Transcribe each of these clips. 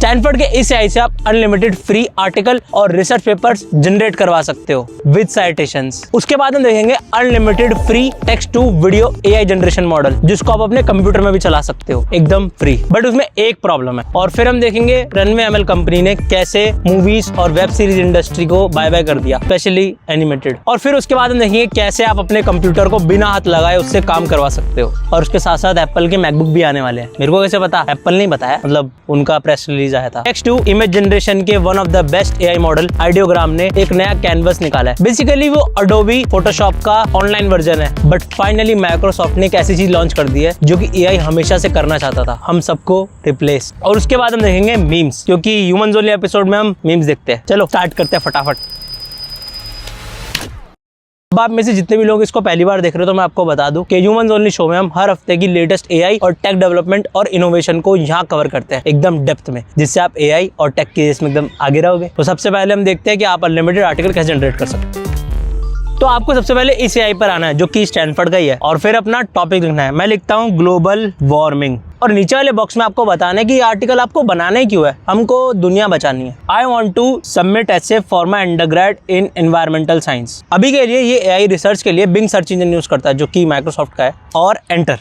Stanford के इस AI से आप अनलिमिटेड फ्री आर्टिकल और रिसर्च पेपर्स जनरेट करवा सकते हो विद साइटेशंस। उसके बाद हम देखेंगे unlimited free text to video AI generation model, जिसको आप अपने कंप्यूटर में भी चला सकते हो एकदम फ्री। बट उसमें एक प्रॉब्लम है। और फिर हम देखेंगे रनवे एमएल कंपनी ने कैसे मूवीज और वेब सीरीज इंडस्ट्री को बाय बाय कर दिया, स्पेशली एनिमेटेड। और फिर उसके बाद हम देखेंगे कैसे आप अपने कंप्यूटर को बिना हाथ लगाए उससे काम करवा सकते हो। और उसके साथ साथ एप्पल के मैकबुक भी आने वाले हैं। मेरे को कैसे पता? एप्पल नहीं बताया, मतलब उनका प्रेस रिलीज आया था। टेक्स्ट टू इमेज जनरेशन के one of the best AI model ideogram ने एक नया कैनवस निकाला है। बेसिकली वो अडोबी फोटोशॉप का ऑनलाइन वर्जन है, बट फाइनली माइक्रोसॉफ्ट ने एक ऐसी चीज लॉन्च कर दी है जो कि एआई हमेशा से करना चाहता था, हम सबको रिप्लेस। और उसके बाद हम देखेंगे मीम्स, क्योंकि ह्यूमंस ओनली एपिसोड में हम मीम्स देखते हैं। चलो स्टार्ट करते हैं फटाफट। अब आप में से जितने भी लोग इसको पहली बार देख रहे हो तो मैं आपको बता दूं कि ह्यूमंस ओनली शो में हम हर हफ्ते की लेटेस्ट एआई और टेक डेवलपमेंट और इनोवेशन को यहाँ कवर करते हैं एकदम डेप्थ में, जिससे आप एआई और टेक के इसमें एकदम आगे रहोगे। तो सबसे पहले हम देखते हैं कि आप अनलिमिटेड आर्टिकल कैसे जनरेट कर सकते हैं। तो आपको सबसे पहले इस एआई पर आना है जो कि स्टैनफोर्ड का ही है, और फिर अपना टॉपिक लिखना है। मैं लिखता हूँ ग्लोबल वार्मिंग, और नीचे वाले बॉक्स में आपको बताना है कि ये आर्टिकल आपको बनाना ही क्यों है। हमको दुनिया बचानी है। I want to submit essay for my undergrad in environmental science. अभी के लिए ये एआई रिसर्च के लिए बिंग सर्च इंजन यूज करता है जो कि माइक्रोसॉफ्ट का है, और एंटर।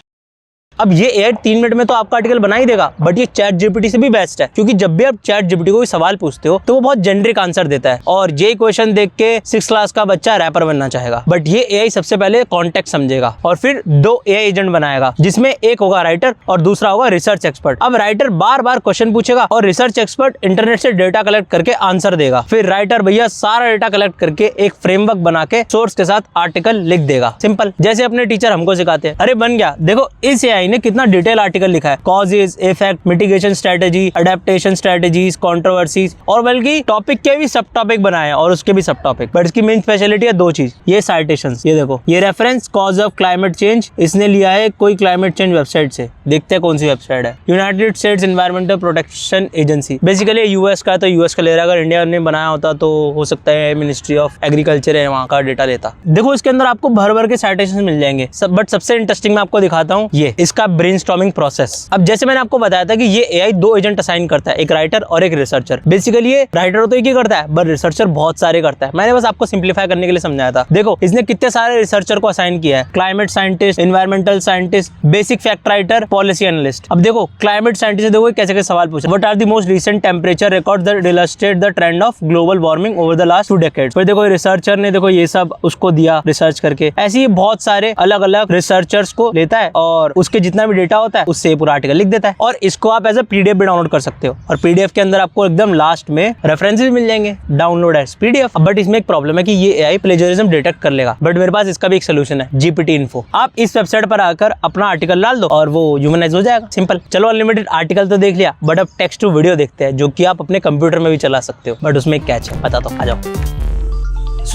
अब ये एआई 3 मिनट में तो आपका आर्टिकल बना ही देगा, बट ये चैट जीपीटी से भी बेस्ट है, क्योंकि जब भी आप चैट जीपीटी को कोई सवाल पूछते हो तो वो बहुत जेनरिक आंसर देता है, और ये क्वेश्चन देख के 6 क्लास का बच्चा रैपर बनना चाहेगा। बट ये एआई सबसे पहले कॉन्टेक्स्ट समझेगा और फिर 2 एआई एजेंट बनाएगा, जिसमें एक होगा राइटर और दूसरा होगा रिसर्च एक्सपर्ट। अब राइटर बार बार क्वेश्चन पूछेगा और रिसर्च एक्सपर्ट इंटरनेट से डेटा कलेक्ट करके आंसर देगा। फिर राइटर भैया सारा डेटा कलेक्ट करके एक फ्रेमवर्क बना के सोर्स के साथ आर्टिकल लिख देगा। सिंपल, जैसे अपने टीचर हमको सिखाते हैं। अरे बन गया, देखो इस एआई ने कितना डिटेल आर्टिकल लिखा है। Causes, effect, mitigation strategy, adaptation strategies, controversies, और बल्कि टॉपिक के भी सब टॉपिक बनाए और उसके भी सब टॉपिक। बट इसकी मेन स्पेशलिटी है 2 चीज, ये साइटेशंस। ये देखो, ये reference cause of climate change इसने लिया है कोई क्लाइमेट चेंज वेबसाइट से। देखते हैं कौन सी वेबसाइट है। United states environmental protection agency. Basically US का है तो यूएस का ले रहा है। अगर इंडिया ने बनाया होता तो हो सकता है मिनिस्ट्री ऑफ एग्रीकल्चर है वहाँ का डेटा लेता। देखो इसके अंदर आपको भर भर के साइटेशन मिल जाएंगे, बट सबसे इंटरेस्टिंग मैं आपको दिखाता हूँ ये इसका ब्रेनस्टॉर्मिंग प्रोसेस। अब जैसे मैंने आपको बताया था कि ये एआई 2 एजेंट असाइन करता है, एक राइटर और एक रिसर्चर। बेसिकली ये राइटर तो एक ही करता है, बट रिसर्चर बहुत सारे करता है। मैंने बस आपको सिंप्लीफाई करने के लिए समझाया था। देखो इसने कितने सारे रिसर्चर को असाइन किया है। Climate scientist, environmental scientist, basic fact writer, policy analyst. अब देखो क्लाइमेट साइंटिस्ट देखो कैसे कैसे सवाल पूछे। What are the most recent temperature record that illustrate the trend of global warming over the last 2 decades. फिर देखो रिसर्चर ने देखो ये सब उसको दिया रिसर्च करके। ऐसे ही बहुत सारे अलग अलग रिसर्चर्स को लेता है और उसके जितना भी डेटा होता है उससे पूरा आर्टिकल लिख देता है। और इसको आप एज ए पीडीएफ भी डाउनलोड कर सकते हो, और पीडीएफ के अंदर आपको एकदम लास्ट में रेफरेंसेस मिल जाएंगे, डाउनलोड एज पीडीएफ। बट इसमें एक प्रॉब्लम है कि ये एआई प्लेजरिज्म डिटेक्ट कर लेगा, बट मेरे पास इसका भी एक सोल्यूशन है, जीपीटी इन्फो। आप इस वेबसाइट पर आकर अपना आर्टिकल डाल दो और वो ह्यूमनाइज हो जाएगा। सिंपल। चलो अनलिमिटेड आर्टिकल तो देख लिया, बट अब टेक्स्ट टू वीडियो देखते हैं जो कि आप अपने कंप्यूटर में भी चला सकते हो। बट उसमें कैच है, बता दो, आ जाओ।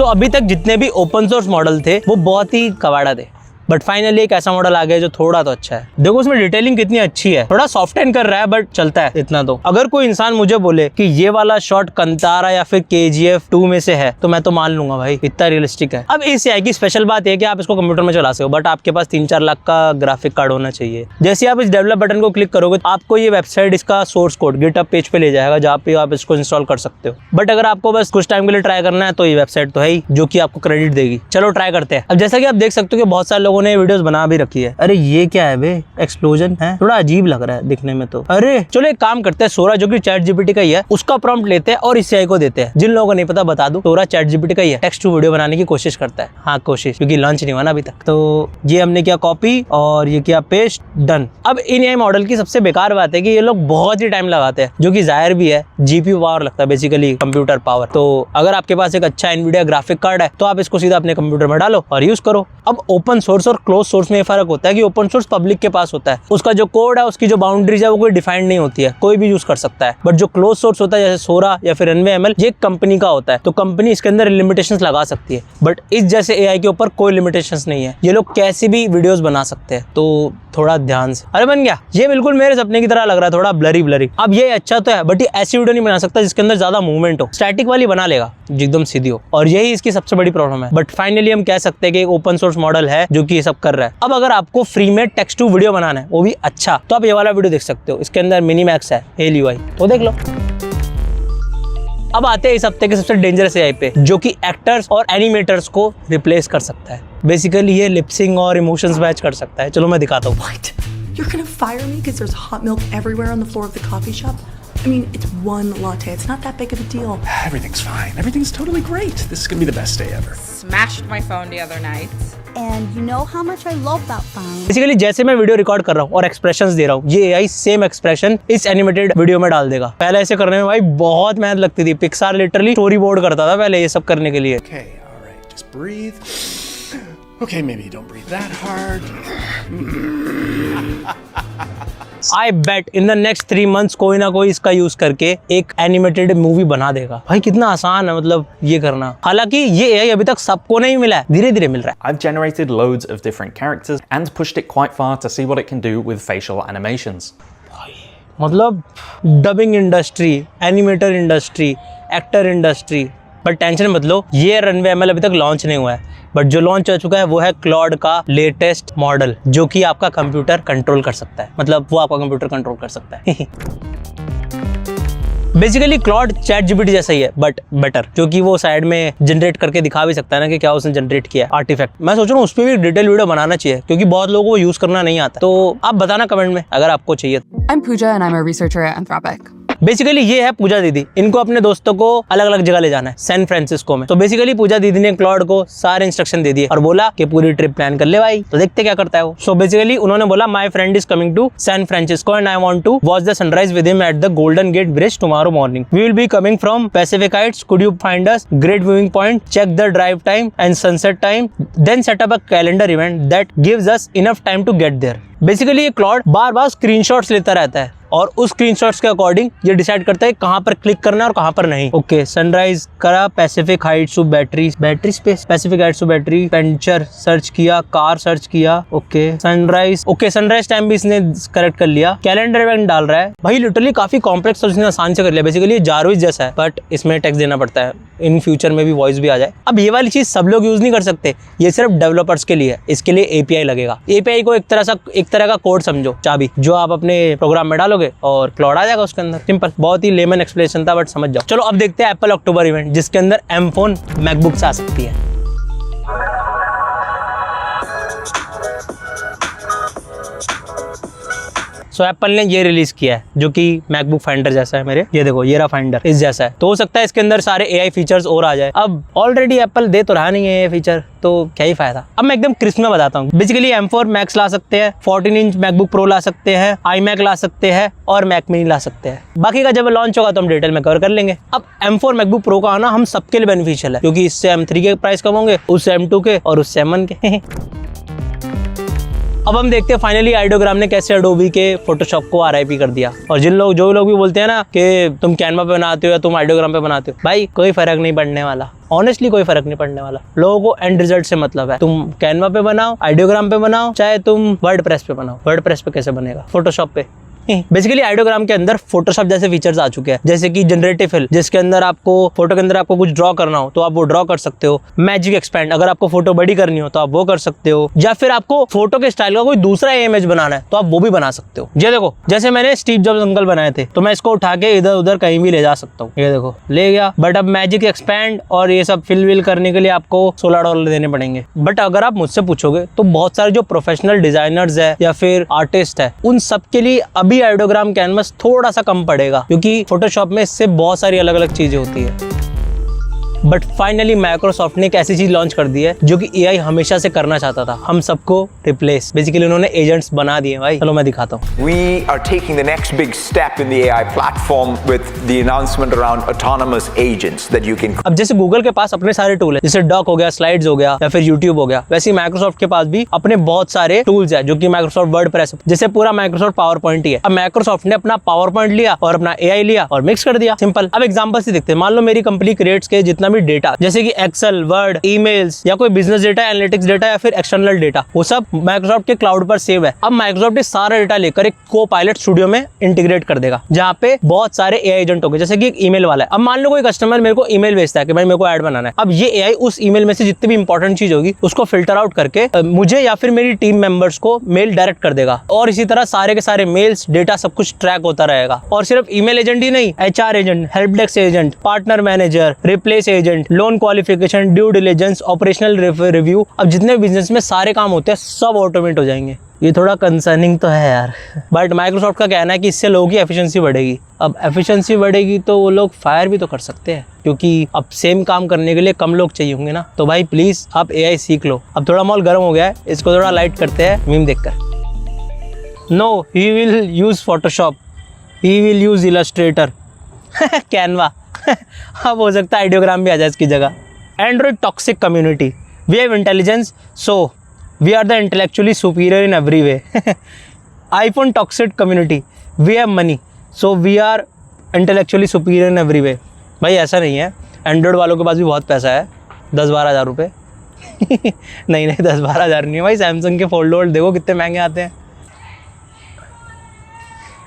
अभी तक जितने भी ओपन सोर्स मॉडल थे वो बहुत ही कवाड़ा थे, बट फाइनली एक ऐसा मॉडल आ गया जो थोड़ा तो अच्छा है। देखो उसमें डिटेलिंग कितनी अच्छी है, थोड़ा सॉफ्टन कर रहा है बट चलता है इतना तो। अगर कोई इंसान मुझे बोले कि ये वाला शॉट कंतारा या फिर KGF 2 में से है तो मैं तो मान लूंगा भाई, इतना रियलिस्टिक है। अब इस एआई की स्पेशल बात है कि आप इसको कंप्यूटर में चला सकते हो, बट आपके पास 3-4 लाख का ग्राफिक कार्ड होना चाहिए। जैसे आप इस डेवलप बटन को क्लिक करोगे तो आपको ये वेबसाइट इसका सोर्स कोड गिटहब पेज पे ले जाएगा, जहाँ पे आप इसको इंस्टॉल कर सकते हो। बट अगर आपको बस कुछ टाइम के लिए ट्राई करना है तो ये वेबसाइट तो है ही जो कि आपको क्रेडिट देगी। चलो ट्राई करते हैं। अब जैसा कि आप देख सकते हो कि बहुत सारे लोगों ने वीडियोस बना भी रखी है। अरे ये क्या है बे, एक्सप्लोजन है, थोड़ा अजीब लग रहा है दिखने में तो। अरे चलो एक काम करते हैं, सोरा जो कि चैट जीपीटी का ही है उसका प्रॉम्प्ट लेते हैं और इस एआई को देते हैं। जिन लोगों को नहीं पता बता दूं, सोरा चैट जीपीटी का ही है, टेक्स्ट टू वीडियो बनाने की कोशिश करता है। हाँ कोशिश, क्योंकि लॉन्च नहीं हुआ ना अभी तक। तो ये हमने किया कॉपी और ये किया पेस्ट, डन। अब इन एआई मॉडल की सबसे बेकार बात है कि ये लोग बहुत ही टाइम लगाते हैं, जो कि जाहिर भी है, जीपीयू पावर लगता है बेसिकली, कंप्यूटर पावर। तो अगर आपके पास एक अच्छा एनवीडिया ग्राफिक कार्ड है तो आप इसको सीधा अपने कंप्यूटर में डालो और यूज करो। अब ओपन सोर्स और क्लोज सोर्स में फर्क होता है कि ओपन सोर्स पब्लिक के पास होता है, उसका जो कोड है उसकी जो बाउंड्रीज है वो कोई डिफाइंड नहीं होती है, कोई भी यूज कर सकता है। बट जो क्लोज सोर्स होता है जैसे सोरा या फिर रनवे एमएल, ये कंपनी का होता है, तो कंपनी इसके अंदर लिमिटेशंस लगा सकती है। बट इस जैसे एआई के ऊपर कोई लिमिटेशंस नहीं है, ये लोग कैसे भी वीडियोस बना सकते हैं। तो थोड़ा ध्यान से। अरे बन गया, ये बिल्कुल मेरे सपने की तरह लग रहा है, थोड़ा ब्लरी ब्लरी। अब ये अच्छा तो है बट ये ऐसी वीडियो नहीं बना सकता जिसके अंदर ज्यादा मूवमेंट हो, स्टैटिक वाली बना लेगा एकदम सीधी हो, और यही इसकी सबसे बड़ी प्रॉब्लम है। बट फाइनली हम कह सकते हैं कि एक ओपन सोर्स मॉडल है जो कि ये सब कर रहा है। अब अगर आपको फ्री में टेक्स्ट टू वीडियो बनाना है वो भी अच्छा, तो आप ये वाला वीडियो देख सकते हो। इसके अंदर मिनीमैक्स है, हेल यूआई, वो देख लो। अब आते हैं इस हफ्ते के सबसे डेंजरस एआई पे, जो कि एक्टर्स और एनिमेटर्स को रिप्लेस कर सकता है। बेसिकली ये लिपसिंग और इमोशंस मैच कर सकता है। चलो मैं दिखाता हूँ। What? You're gonna fire me because there's hot milk everywhere on the floor of the coffee shop? I mean, it's one latte. It's not that big of a deal. Everything's fine. Everything's totally great. This is gonna be the best day ever. Smashed my phone the other night. And you know how much I love that phone. Basically जैसे मैं video record कर रहा हूँ और expressions दे रहा हूँ, ये AI same expression इस एनिमेटेड वीडियो में डाल देगा। पहले ऐसे करने में भाई बहुत मेहनत लगती थी। पिक्सार लिटरली स्टोरी बोर्ड करता था पहले ये सब करने के लिए। Okay, all right. Just breathe. Okay, maybe don't breathe that hard. I bet in the next 3 months कोई ना कोई इसका यूज करके एक एनिमेटेड मूवी बना देगा। भाई कितना आसान है मतलब ये करना। हालांकि ये एआई अभी तक सबको नहीं मिला है, धीरे धीरे मिल रहा है। I've generated loads of different characters and pushed it quite far to see what it can do with facial animations. मतलब dubbing industry, animator industry, actor industry, but tension मत लो, ये रनवे एमएल अभी तक लॉन्च नहीं हुआ है। But जो launch हो चुका है वो है क्लॉड का लेटेस्ट मॉडल, जो कि आपका कंप्यूटर कंट्रोल कर सकता है। मतलब वो आपका कंप्यूटर कंट्रोल कर सकता है। बेसिकली क्लॉड चैट जीपीटी जैसा ही है बट बेटर, क्योंकि वो साइड में जनरेट करके दिखा भी सकता है ना कि क्या उसने जनरेट किया है आर्टिफैक्ट। मैं सोच रहा हूँ उस पर भी डिटेल वीडियो बनाना चाहिए, क्योंकि बहुत लोगों को यूज करना नहीं आता। तो आप बताना कमेंट में अगर आपको चाहिए। I'm Pooja and I'm a researcher at Anthropic. Basically ये है पूजा दीदी। इनको अपने दोस्तों को अलग अलग जगह ले जाना है, सैन फ्रांसिस्को में। तो बेसिकली पूजा दीदी ने क्लॉड को सारे इंस्ट्रक्शन दे दिए और बोला कि पूरी ट्रिप प्लान कर ले भाई। तो देखते क्या करता है वो। सो बेसिकली उन्होंने बोला my friend is coming to San Francisco and I want to watch the sunrise with him at the Golden Gate Bridge tomorrow morning. We will be coming from Pacific Heights, could you find us great viewing point, check the drive time and sunset time, then set up a calendar event that gives us enough time to get there. Basically ये Claude बार बार screenshots लेता रहता है और उस screenshots के according ये डिसाइड करता है कहां पर क्लिक करना है और कहां पर नहीं। ओके, सनराइज करा, Pacific Heights to Battery Spencer, Pacific Heights to Battery, Spencer search किया, कार सर्च किया। Okay sunrise, okay sunrise time भी इसने करेक्ट कर लिया। कैलेंडर इवेंट डाल रहा है भाई। लिटरली काफी कॉम्प्लेक्स और इसने आसान से कर लिया। बेसिकली ये जारविस जैसा है बट इसमें टेक्स्ट देना पड़ता है। इन फ्यूचर में भी वॉइस भी आ जाए। अब ये वाली चीज सब लोग यूज नहीं कर सकते, ये सिर्फ डेवलपर्स के लिए है। इसके लिए एपीआई लगेगा। एपीआई को एक तरह का कोड समझो, चाबी, जो आप अपने प्रोग्राम में डालोगे और क्लॉड आ जाएगा उसके अंदर। सिंपल, बहुत ही लेमन एक्सप्लेनेशन था बट समझ जाओ। चलो अब देखते हैं एप्पल अक्टूबर इवेंट, जिसके अंदर एम फोन मैकबुक से आ सकती है। सो एप्पल ने ये रिलीज किया है जो कि मैकबुक फाइंडर जैसा है मेरे। ये देखो, ये रहा फाइंडर, इस जैसा है। तो हो सकता है इसके अंदर सारे एआई फीचर्स और आ जाए। अब ऑलरेडी एप्पल दे तो रहा नहीं है ये फीचर, तो क्या ही फायदा। अब मैं एकदम क्रिस्प में बताता हूँ। बेसिकली M4 मैक्स ला सकते हैं, 14 इंच मैकबुक प्रो ला सकते हैं, iMac ला सकते हैं और मैक मिनी ला सकते हैं। बाकी का जब लॉन्च होगा तो हम डिटेल में कवर कर लेंगे। अब M4 मैकबुक प्रो का आना हम सबके लिए बेनिफिशियल है, क्योंकि इससे M3 के प्राइस कम होंगे, उससे M2 के और उससे M1 के। अब हम देखते हैं फाइनली आइडियोग्राम ने कैसे एडोबी के फोटोशॉप को आरआईपी कर दिया। और जो लोग भी बोलते हैं ना कि तुम कैनवा पे बनाते हो या तुम आइडियोग्राम पे बनाते हो, भाई कोई फर्क नहीं पड़ने वाला। ऑनेस्टली कोई फर्क नहीं पड़ने वाला। लोगों को एंड रिजल्ट से मतलब है। तुम कैनवा पे बनाओ, आइडियोग्राम पे बनाओ, चाहे तुम वर्डप्रेस पे बनाओ। वर्डप्रेस पे कैसे बनेगा? फोटोशॉप पे। बेसिकली आइडियोग्राम के अंदर फोटोशॉप जैसे फीचर्स आ चुके हैं, जैसे कि जनरेटिव फिल, जिसके अंदर आपको फोटो के अंदर आपको कुछ ड्रॉ करना हो तो आप वो ड्रॉ कर सकते हो। मैजिक एक्सपैंड, अगर आपको फोटो बड़ी करनी हो तो आप वो कर सकते हो, या फिर आपको फोटो के स्टाइल का कोई दूसरा इमेज बनाना है तो आप वो भी बना सकते हो। ये देखो, जैसे मैंने स्टीव जॉब्स अंकल बनाए थे तो मैं इसको उठा के इधर उधर कहीं भी ले जा सकता हूँ। ये देखो, ले गया। बट अब मैजिक एक्सपैंड और ये सब फिल विल करने के लिए आपको $16 देने पड़ेंगे। बट अगर आप मुझसे पूछोगे तो बहुत सारे जो प्रोफेशनल डिजाइनर्स है या फिर आर्टिस्ट है, उन सब के लिए अभी आइडियोग्राम कैनवस थोड़ा सा कम पड़ेगा, क्योंकि फोटोशॉप में इससे बहुत सारी अलग अलग चीजें होती है। बट फाइनली माइक्रोसॉफ्ट ने एक ऐसी चीज लॉन्च कर दी है जो कि एआई हमेशा से करना चाहता था, हम सबको रिप्लेस। बेसिकली उन्होंने एजेंट्स बना दिए भाई। चलो मैं दिखाता हूँ। We are taking the next big step in the AI platform with the announcement around autonomous agents that you can। अब जैसे गूगल के पास अपने सारे टूल है, जैसे डॉक हो गया, स्लाइड्स हो गया या फिर यूट्यूब हो गया, वैसे ही माइक्रोसॉफ्ट के पास भी अपने बहुत सारे टूल्स है, जो कि माइक्रोसॉफ्ट वर्डप्रेस, जैसे पूरा माइक्रोसॉफ्ट पावर पॉइंट ही है। अब माइक्रोसॉफ्ट ने अपना पावर पॉइंट लिया और अपना एआई लिया और मिक्स कर दिया। सिंपल। अब एग्जांपल से देखते हैं। मान लो मेरी कंपनी क्रिएट्स के जितना भी डेटा, जैसे कि एक्सेल, वर्ड, ईमेल्स या कोई बिजनेस डेटा, एनालिटिक्स डेटा या फिर एक्सटर्नल डेटा, वो सब माइक्रोसॉफ्ट के क्लाउड पर सेव है। अब माइक्रोसॉफ्ट ये सारा डेटा लेकर एक कोपायलट स्टूडियो में इंटीग्रेट कर देगा, जहाँ पे बहुत सारे एआई एजेंट होंगे। जैसे कि एक ईमेल वाला है, अब मान लो कोई कस्टमर मेरे को ईमेल भेजता है कि भाई मेरे को ऐड बनाना है। अब ये एआई उस ईमेल में से जितनी भी इंपॉर्टेंट चीज होगी उसको फिल्टर आउट करके मुझे या फिर मेरी टीम मेंबर्स को मेल डायरेक्ट कर देगा, और इसी तरह सारे के सारे मेल्स, डेटा सब कुछ ट्रैक होता रहेगा। और सिर्फ ईमेल एजेंट ही नहीं, HR agent, help desk agent, partner manager, replace agent, loan qualification, due diligence, operational review, अब जितने बिजनेस में सारे काम होते हैं सब ऑटोमेट हो जाएंगे। ये थोड़ा कंसर्निंग तो है यार, बट माइक्रोसॉफ्ट का कहना है कि इससे लोगों की एफिशिएंसी बढ़ेगी। अब एफिशिएंसी बढ़ेगी तो वो लोग फायर भी तो कर सकते हैं, क्योंकि अब सेम काम करने के लिए कम लोग चाहिए होंगे ना। तो भाई प्लीज आप एआई सीख लो। अब थोड़ा माहौल गर्म हो गया है, इसको थोड़ा लाइट करते हैं मीम देखकर। No, he will use Photoshop, he will use Illustrator, Canva. अब हो सकता है आइडियोग्राम भी आ जाए इसकी जगह। Android toxic community, we have intelligence so we are the intellectually superior in every way. iPhone toxic community, we have money so we are intellectually superior in every way. भाई ऐसा नहीं है, एंड्रॉयड वालों के पास भी बहुत पैसा है, 10-12 हज़ार रुपये। नहीं 10-12 हज़ार नहीं है भाई, सैमसंग के फोल्ड देखो कितने महंगे आते हैं।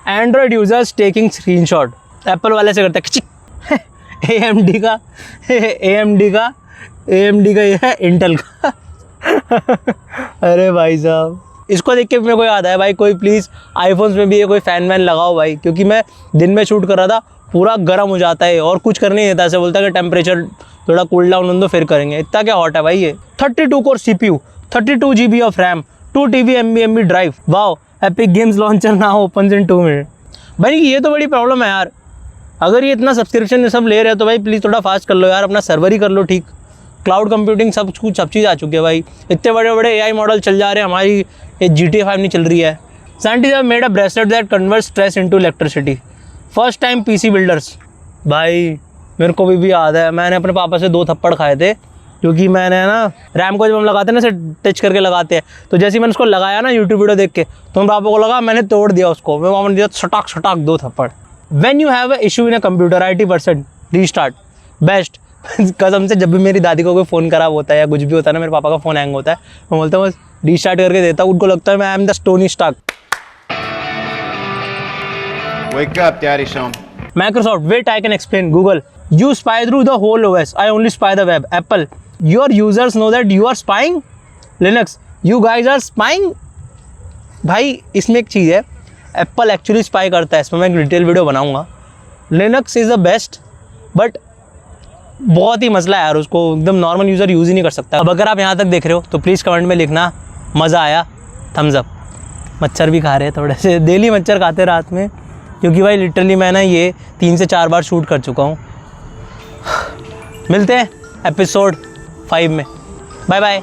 Android users taking screenshot, Apple वाले से करते हैं। AMD का ये है इंटेल का। अरे भाई साहब, इसको देख के मेरे को याद आया भाई, कोई प्लीज़ आईफोन्स में भी ये कोई फ़ैन वैन लगाओ भाई, क्योंकि मैं दिन में शूट कर रहा था, पूरा गर्म हो जाता है और कुछ करने नहीं देता। ऐसे बोलता है कि टेम्परेचर थोड़ा कूल डाउन हो दो फिर करेंगे। इतना क्या हॉट है भाई ये। 32 core CPU, 32 GB of RAM, 2 TB NVMe drive, wow, epic games launcher ना ओपन इन 2 मिनट। भाई ये तो बड़ी प्रॉब्लम है यार, अगर ये इतना सब्सक्रिप्शन सब ले रहे हो तो भाई प्लीज़ थोड़ा फास्ट कर लो यार, अपना सर्वर ही कर लो ठीक। क्लाउड कंप्यूटिंग सब कुछ, सब चीज़ आ चुकी है भाई, इतने बड़े बड़े एआई मॉडल चल जा रहे हैं, हमारी ये GTA 5 नहीं चल रही है। Scientist have made a bracelet that converts stress into electricity, first time PC builders. भाई मेरे को भी याद है, मैंने अपने पापा से 2 थप्पड़ खाए थे, क्योंकि मैंने ना रैम को जब हम लगाते हैं ना, ऐसे टच करके लगाते हैं, तो जैसे ही मैंने उसको लगाया ना यूट्यूब वीडियो देख के, तो मेरे पापा को लगा मैंने तोड़ दिया उसको, मेरे पापा ने दिया सटाक 2 थप्पड़। When you have a issue in a computer, IT% restart best. कसम से जब भी मेरी दादी को कोई फ़ोन खराब होता है या कुछ भी होता है ना, मेरे पापा का फ़ोन हैंग होता है, मैं बोलता हूँ बस रीस्टार्ट करके देता हूँ, उनको लगता है मैं I am the Tony Stark. Wake up, Daddy Sean. Microsoft, wait, I can explain. Google, you spy through the whole OS. I only spy the web. Apple, your users know that you are spying. Linux, you guys are spying. भाई इसमें एक चीज़ है, Apple actually spy करता है, इसमें मैं एक detail video बनाऊंगा। Linux is the best, but बहुत ही मसला है यार, उसको एकदम नॉर्मल यूज़र यूज़ ही नहीं कर सकता। अब अगर आप यहाँ तक देख रहे हो तो प्लीज़ कमेंट में लिखना मज़ा आया, थम्स अप। मच्छर भी खा रहे हैं थोड़े से, डेली मच्छर खाते रात में, क्योंकि भाई लिटरली मैं ना ये 3 से 4 बार शूट कर चुका हूँ। मिलते हैं एपिसोड 5 में, बाय बाय।